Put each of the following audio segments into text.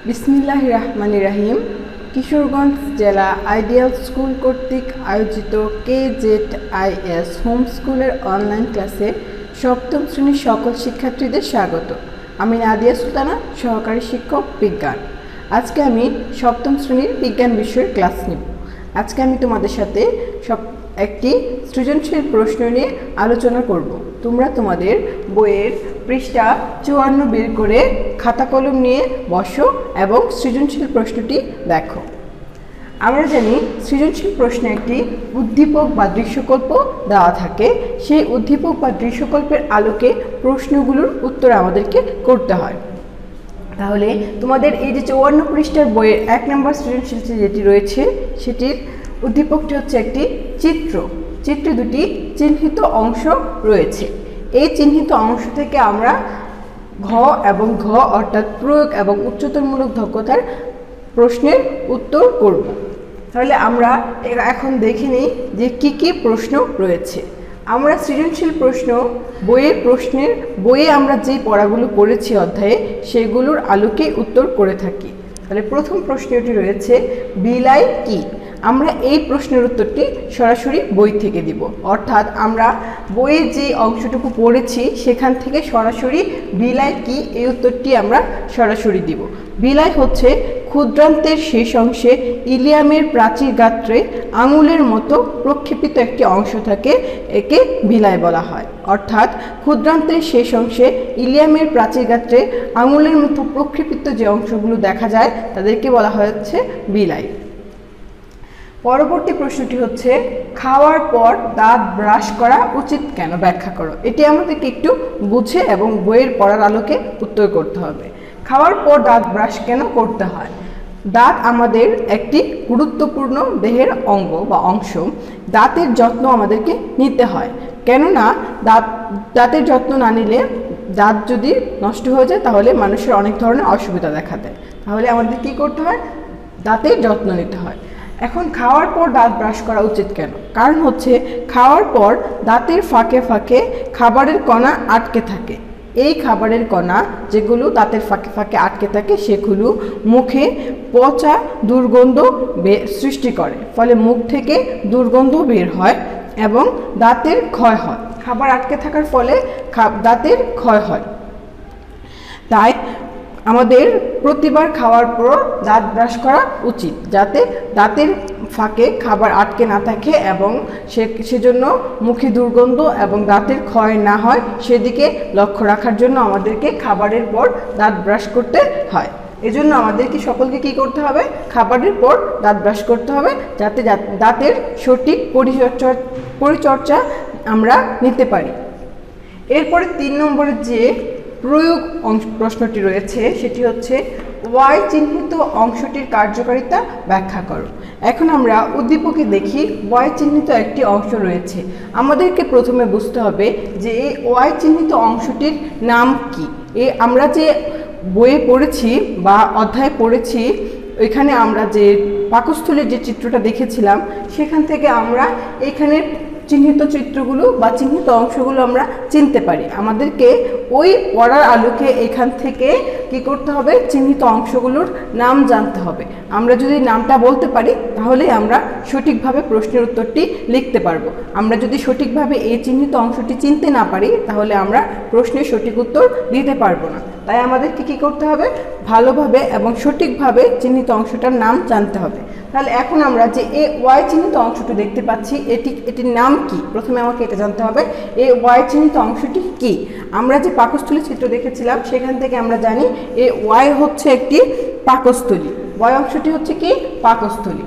বিসমিল্লাহির রহমানির রহিম। কিশোরগঞ্জ জেলা আইডিয়াল স্কুল কর্তৃক আয়োজিত KZIS হোম স্কুলের অনলাইন ক্লাসে সপ্তম শ্রেণীর সকল শিক্ষার্থীদের স্বাগত। আমি নাদিয়া সুলতানা, সহকারী শিক্ষক বিজ্ঞান। আজকে আমি সপ্তম শ্রেণীর বিজ্ঞান বিষয়ের ক্লাস নিব। আজকে আমি তোমাদের সাথে একটি সৃজনশীল প্রশ্ন নিয়ে আলোচনা করব। তোমরা তোমাদের বইয়ের পৃষ্ঠা 54 বের করে খাতা কলম নিয়ে বসো এবং সৃজনশীল প্রশ্নটি দেখো। আমরা জানি সৃজনশীল প্রশ্নে একটি উদ্দীপক বা দৃশ্যকল্প দেওয়া থাকে। সেই উদ্দীপক বা দৃশ্যকল্পের আলোকে প্রশ্নগুলোর উত্তর আমাদেরকে করতে হয়। তাহলে তোমাদের এই যে 54 পৃষ্ঠার বইয়ের 1 নম্বর সৃজনশীল যেটি রয়েছে সেটির উদ্দীপকটি হচ্ছে একটি চিত্রে দুটি চিহ্নিত অংশ রয়েছে। এই চিহ্নিত অংশ থেকে আমরা ঘ এবং ঘ অর্থাৎ প্রয়োগ এবং উচ্চতরমূলক দক্ষতার প্রশ্নের উত্তর করব। তাহলে আমরা এখন দেখে নিই যে কি প্রশ্ন রয়েছে। আমরা সৃজনশীল প্রশ্ন বইয়ে আমরা যে পড়াগুলো পড়েছি অধ্যায়ে সেগুলোর আলোকে উত্তর করে থাকি। তাহলে প্রথম প্রশ্নটি রয়েছে বিলাই কি? আমরা এই প্রশ্নের উত্তরটি সরাসরি বই থেকে দিব, অর্থাৎ আমরা বইয়ে যে অংশটুকু পড়েছি সেখান থেকে সরাসরি বিলাই কি এই উত্তরটি আমরা সরাসরি দিব। বিলাই হচ্ছে ক্ষুদ্রান্তের শেষ অংশে ইলিয়ামের প্রাচীর গাত্রে আঙুলের মতো প্রক্ষেপিত একটি অংশ থাকে, একে বিলাই বলা হয়। অর্থাৎ ক্ষুদ্রান্তের শেষ অংশে ইলিয়ামের প্রাচীর গাত্রে আঙুলের মতো প্রক্ষেপিত যে অংশগুলো দেখা যায় তাদেরকে বলা হচ্ছে বিলাই। পরবর্তী প্রশ্নটি হচ্ছে খাওয়ার পর দাঁত ব্রাশ করা উচিত কেন? ব্যাখ্যা করো। এটি আমাদেরকে একটু বুঝে এবং বইয়ের পড়ার আলোকে উত্তর করতে হবে। খাওয়ার পর দাঁত ব্রাশ কেন করতে হয়? দাঁত আমাদের একটি গুরুত্বপূর্ণ দেহের অঙ্গ বা অংশ। দাঁতের যত্ন আমাদেরকে নিতে হয়, কেননা দাঁতের যত্ন না নিলে দাঁত যদি নষ্ট হয়ে যায় তাহলে মানুষের অনেক ধরনের অসুবিধা দেখা দেয়। তাহলে আমাদের কি করতে হয়? দাঁতের যত্ন নিতে হয়। এখন খাওয়ার পর দাঁত ব্রাশ করা উচিত কেন? কারণ হচ্ছে খাওয়ার পর দাঁতের ফাঁকে ফাঁকে খাবারের কণা আটকে থাকে। এই খাবারের কণা যেগুলো দাঁতের ফাঁকে ফাঁকে আটকে থাকে সেগুলো মুখে পচা দুর্গন্ধ সৃষ্টি করে, ফলে মুখ থেকে দুর্গন্ধ বের হয় এবং দাঁতের ক্ষয় হয়। খাবার আটকে থাকার ফলে দাঁতের ক্ষয় হয়। তাই আমাদের প্রতিবার খাওয়ার পর দাঁত ব্রাশ করা উচিত, যাতে দাঁতের ফাঁকে খাবার আটকে না থাকে এবং সেজন্য মুখে দুর্গন্ধ এবং দাঁতের ক্ষয় না হয় সেদিকে লক্ষ্য রাখার জন্য আমাদেরকে খাবারের পর দাঁত ব্রাশ করতে হয়। এজন্য আমাদেরকে সকলকে কি করতে হবে? খাবারের পর দাঁত ব্রাশ করতে হবে, যাতে দাঁতের সঠিক পরিচর্যা আমরা নিতে পারি। এরপরে 3 নম্বরের যে প্রয়োগ প্রশ্নটি রয়েছে সেটি হচ্ছে ওয়াই চিহ্নিত অংশটির কার্যকারিতা ব্যাখ্যা করো। এখন আমরা উদ্দীপকে দেখি ওয়াই চিহ্নিত একটি অংশ রয়েছে। আমাদেরকে প্রথমে বুঝতে হবে যে এই ওয়াই চিহ্নিত অংশটির নাম কি। আমরা যে বইয়ে পড়েছি বা অধ্যায়ে পড়েছি, এখানে আমরা যে পাকস্থলীর যে চিত্রটা দেখেছিলাম সেখান থেকে আমরা এখানে চিহ্নিত চিত্রগুলো বা চিহ্নিত অংশগুলো আমরা চিনতে পারি। আমাদেরকে ওই পড়ার আলোকে এখান থেকে কি করতে হবে? চিহ্নিত অংশগুলোর নাম জানতে হবে। আমরা যদি নামটা বলতে পারি তাহলে আমরা সঠিকভাবে প্রশ্নের উত্তরটি লিখতে পারবো। আমরা যদি সঠিকভাবে এই চিহ্নিত অংশটি চিনতে না পারি তাহলে আমরা প্রশ্নের সঠিক উত্তর দিতে পারবো না। তাই আমাদেরকে কি করতে হবে? ভালোভাবে এবং সঠিকভাবে চিহ্নিত অংশটার নাম জানতে হবে। তাহলে এখন আমরা যে এই ওয়াই চিহ্নিত অংশটি দেখতে পাচ্ছি এটির নাম কি? প্রথমে আমাকে এটা জানতে হবে এই ওয়াই চিহ্নিত অংশটি কি। আমরা যে পাকস্থলী চিত্র দেখেছিলাম সেখান থেকে আমরা জানি এই ওয়াই হচ্ছে একটি পাকস্থলী। ওয়াই অংশটি হচ্ছে কি? পাকস্থলী।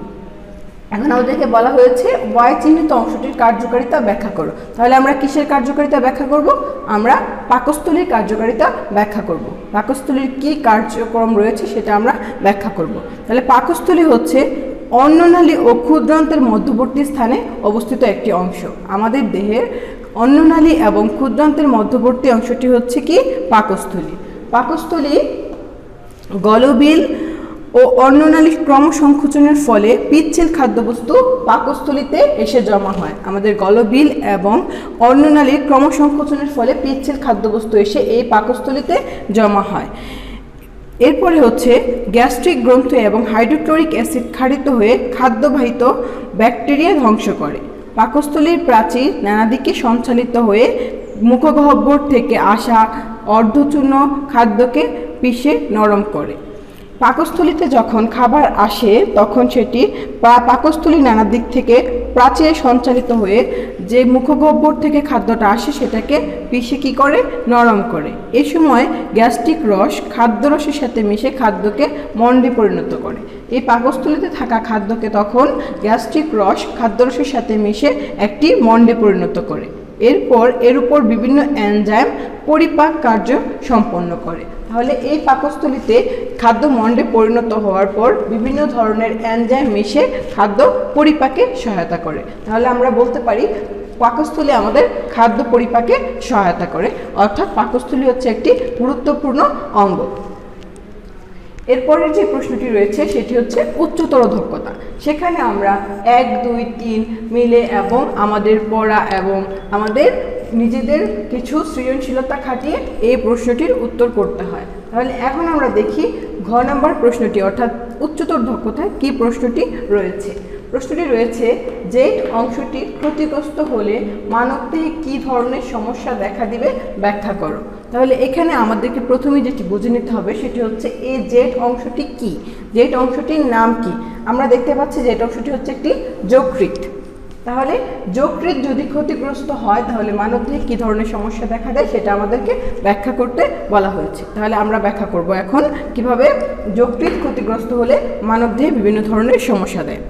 এখন আমাদেরকে বলা হয়েছে ওয়াই চিহ্নিত অংশটির কার্যকারিতা ব্যাখ্যা করো। তাহলে আমরা কিসের কার্যকারিতা ব্যাখ্যা করব? আমরা পাকস্থলীর কার্যকারিতা ব্যাখ্যা করব। পাকস্থলীর কি কার্যক্রম রয়েছে সেটা আমরা ব্যাখ্যা করব। তাহলে পাকস্থলী হচ্ছে অন্ননালী ও ক্ষুদ্রান্তের মধ্যবর্তী স্থানে অবস্থিত একটি অংশ। আমাদের দেহের অন্ননালী এবং ক্ষুদ্রান্তের মধ্যবর্তী অংশটি হচ্ছে কি? পাকস্থলী। পাকস্থলী গলবিল ও অন্ননালীর ক্রমসংকোচনের ফলে পিচ্ছিল খাদ্যবস্তু পাকস্থলীতে এসে জমা হয়। আমাদের গলবিল এবং অন্ননালীর ক্রমসংকোচনের ফলে পিচ্ছিল খাদ্যবস্তু এসে এই পাকস্থলীতে জমা হয়। এরপরে হচ্ছে গ্যাস্ট্রিক গ্রন্থি এবং হাইড্রোক্লোরিক অ্যাসিড ক্ষারিত হয়ে খাদ্যবাহিত ব্যাকটেরিয়া ধ্বংস করে। পাকস্থলীর প্রাচীর নানা দিকে সঞ্চালিত হয়ে মুখগহ্বর থেকে আসা অর্ধচূর্ণ খাদ্যকে পিষে নরম করে। পাকস্থলীতে যখন খাবার আসে তখন সেটি পাকস্থলীর নানা দিক থেকে প্রাচীরে সঞ্চালিত হয়ে যে মুখগহ্বর থেকে খাদ্যটা আসে সেটাকে পিষে কী করে, নরম করে। এ সময় গ্যাস্ট্রিক রস খাদ্যরসের সাথে মিশে খাদ্যকে মণ্ডে পরিণত করে। এই পাকস্থলীতে থাকা খাদ্যকে তখন গ্যাস্ট্রিক রস খাদ্যরসের সাথে মিশে একটি মণ্ডে পরিণত করে। এরপর এর উপর বিভিন্ন এনজাইম পরিপাক কার্য সম্পন্ন করে। তাহলে এই পাকস্থলীতে খাদ্য মণ্ডে পরিণত হওয়ার পর বিভিন্ন ধরনের এনজাইম মিশে খাদ্য পরিপাকে সহায়তা করে। তাহলে আমরা বলতে পারি পাকস্থলী আমাদের খাদ্য পরিপাকে সহায়তা করে, অর্থাৎ পাকস্থলী হচ্ছে একটি গুরুত্বপূর্ণ অঙ্গ। এরপরের যে প্রশ্নটি রয়েছে সেটি হচ্ছে উচ্চতর দক্ষতা। সেখানে আমরা 1, 2, 3 মিলে এবং আমাদের পড়া এবং আমাদের নিজেদের কিছু সৃজনশীলতা খাটিয়ে এই প্রশ্নটির উত্তর করতে হয়। তাহলে এখন আমরা দেখি ঘ নাম্বার প্রশ্নটি, অর্থাৎ উচ্চতর দক্ষতায় কি প্রশ্নটি রয়েছে। প্রশ্নটি রয়েছে যে অংশটি ক্ষতিগ্রস্ত হলে মানবদেহে কী ধরনের সমস্যা দেখা দিবে ব্যাখ্যা করো। তাহলে এখানে আমাদেরকে প্রথমে যেটি বুঝে নিতে হবে সেটি হচ্ছে এই জেড অংশটি কি, জেড অংশটির নাম কি। আমরা দেখতে পাচ্ছি জেড অংশটি হচ্ছে একটি যকৃৎ। তাহলে যকৃৎ যদি ক্ষতিগ্রস্ত হয় তাহলে মানবদেহে কী ধরনের সমস্যা দেখা দেয় সেটা আমাদেরকে ব্যাখ্যা করতে বলা হয়েছে। তাহলে আমরা ব্যাখ্যা করব এখন কিভাবে যকৃৎ ক্ষতিগ্রস্ত হলে মানবদেহে বিভিন্ন ধরনের সমস্যা দেয়।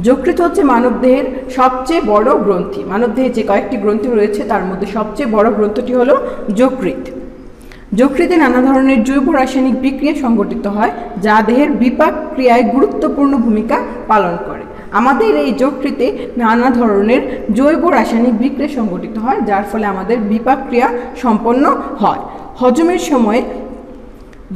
যকৃৎ হচ্ছে মানবদেহের সবচেয়ে বড় গ্রন্থি। মানবদেহে যে কয়েকটি গ্রন্থি রয়েছে তার মধ্যে সবচেয়ে বড় গ্রন্থটি হলো যকৃৎ। যকৃতে নানা ধরনের জৈব রাসায়নিক বিক্রিয়া সংঘটিত হয় যা দেহের বিপাক ক্রিয়ায় গুরুত্বপূর্ণ ভূমিকা পালন করে। আমাদের এই যকৃতে নানা ধরনের জৈব রাসায়নিক বিক্রিয়া সংঘটিত হয় যার ফলে আমাদের বিপাক ক্রিয়া সম্পন্ন হয়। হজমের সময়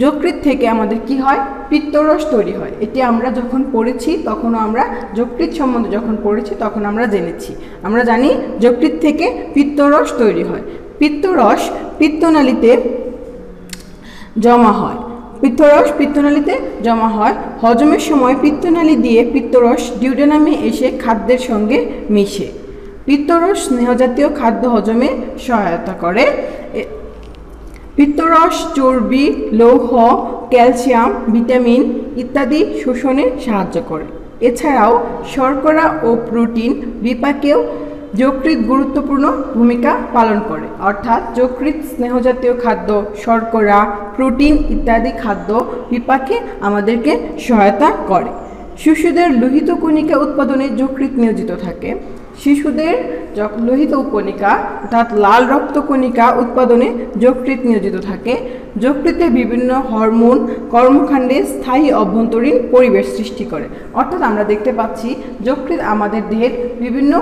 যকৃৎ থেকে আমাদের কি হয়, পিত্তরস তৈরি হয়। এটি আমরা যখন পড়েছি তখনও আমরা যকৃৎ সম্বন্ধে যখন পড়েছি তখন আমরা জেনেছি। আমরা জানি যকৃৎ থেকে পিত্তরস তৈরি হয়। পিত্তরস পিত্তনালীতে জমা হয়। পিত্তনালীতে জমা হয়। হজমের সময় পিত্তনালী দিয়ে পিত্তরস ডিউডেনামে এসে খাদ্যের সঙ্গে মিশে। পিত্তরস স্নেহজাতীয় খাদ্য হজমে সহায়তা করে। পিত্তরস চর্বি, লৌহ, ক্যালসিয়াম, ভিটামিন ইত্যাদি শোষণে সাহায্য করে। এছাড়াও শর্করা ও প্রোটিন বিপাকেও যকৃৎ গুরুত্বপূর্ণ ভূমিকা পালন করে। অর্থাৎ যকৃৎ স্নেহজাতীয় খাদ্য, শর্করা, প্রোটিন ইত্যাদি খাদ্য বিপাকে আমাদেরকে সহায়তা করে। শিশুদের লোহিত কণিকা উৎপাদনে যকৃৎ নিয়োজিত থাকে। শিশুদের লোহিত কণিকা অর্থাৎ লাল রক্তকণিকা উৎপাদনে যকৃৎ নিয়োজিত থাকে। যকৃতে বিভিন্ন হরমোন কর্মকাণ্ডে স্থায়ী অভ্যন্তরীণ পরিবেশ সৃষ্টি করে। অর্থাৎ আমরা দেখতে পাচ্ছি যকৃৎ আমাদের দেহের বিভিন্ন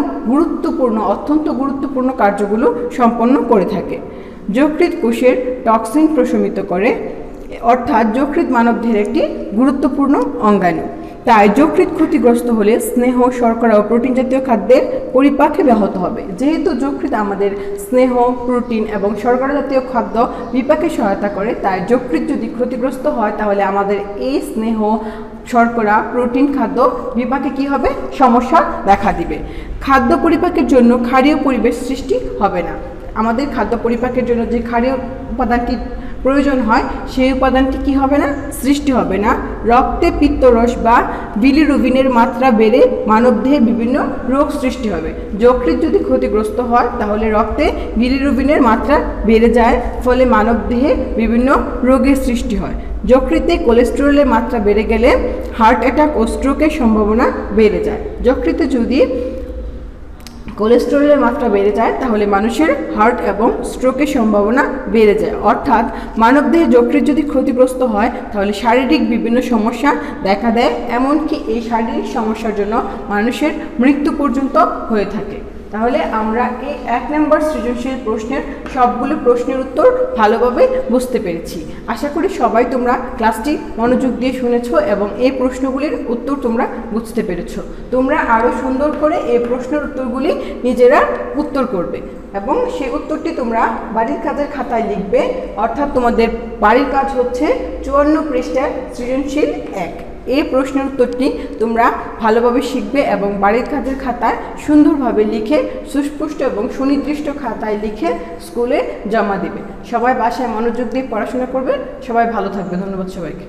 অত্যন্ত গুরুত্বপূর্ণ কার্যগুলো সম্পন্ন করে থাকে। যকৃৎ কোষের টক্সিন প্রশমিত করে, অর্থাৎ যকৃৎ মানবদেহের একটি গুরুত্বপূর্ণ অঙ্গাণু। তাই যকৃৎ ক্ষতিগ্রস্ত হলে স্নেহ, শর্করা ও প্রোটিন জাতীয় খাদ্যের পরিপাকে ব্যাহত হবে। যেহেতু যকৃৎ আমাদের স্নেহ, প্রোটিন এবং শর্করা জাতীয় খাদ্য বিপাকে সহায়তা করে, তাই যকৃৎ যদি ক্ষতিগ্রস্ত হয় তাহলে আমাদের এই স্নেহ, শর্করা, প্রোটিন খাদ্য বিপাকে কি হবে, সমস্যা দেখা দিবে। খাদ্য পরিপাকের জন্য ক্ষারীয় পরিবেশ সৃষ্টি হবে না। আমাদের খাদ্য পরিপাকের জন্য যে ক্ষারীয় উপাদানটি প্রয়োজন হয় সেই উপাদানটি কি হবে না, সৃষ্টি হবে না। রক্তে পিত্তরস বা বিলিরুবিনের মাত্রা বেড়ে মানবদেহে বিভিন্ন রোগ সৃষ্টি হবে। যকৃৎ যদি ক্ষতিগ্রস্ত হয় তাহলে রক্তে বিলিরুবিনের মাত্রা বেড়ে যায়, ফলে মানবদেহে বিভিন্ন রোগের সৃষ্টি হয়। যকৃতে কোলেস্টেরলের মাত্রা বেড়ে গেলে হার্ট অ্যাটাক ও স্ট্রোকের সম্ভাবনা বেড়ে যায়। যকৃতে যদি কোলেস্টেরলের মাত্রা বেড়ে যায় তাহলে মানুষের হার্ট এবং স্ট্রোকের সম্ভাবনা বেড়ে যায়। অর্থাৎ মানবদেহে যকৃৎ যদি ক্ষতিগ্রস্ত হয় তাহলে শারীরিক বিভিন্ন সমস্যা দেখা দেয়, এমনকি এই শারীরিক সমস্যার জন্য মানুষের মৃত্যু পর্যন্ত হয়ে থাকে। তাহলে আমরা এই 1 নম্বর সৃজনশীল প্রশ্নের সবগুলো প্রশ্নের উত্তর ভালোভাবে বুঝতে পেরেছি। আশা করি সবাই তোমরা ক্লাসটি মনোযোগ দিয়ে শুনেছো এবং এই প্রশ্নগুলির উত্তর তোমরা বুঝতে পেরেছো। তোমরা আরও সুন্দর করে এই প্রশ্নের উত্তরগুলি নিজেরা উত্তর করবে এবং সেই উত্তরটি তোমরা বাড়ির কাজের খাতায় লিখবে। অর্থাৎ তোমাদের বাড়ির কাজ হচ্ছে 54 পৃষ্ঠার সৃজনশীল 1। এই প্রশ্নের উত্তরটি তোমরা ভালোভাবে শিখবে এবং বাড়ির কাজের খাতায় সুন্দরভাবে লিখে সুস্পষ্ট এবং সুনির্দিষ্ট খাতায় লিখে স্কুলে জমা দিবে। সবাই বাসায় মনোযোগ দিয়ে পড়াশোনা করবে। সবাই ভালো থাকবে। ধন্যবাদ সবাইকে।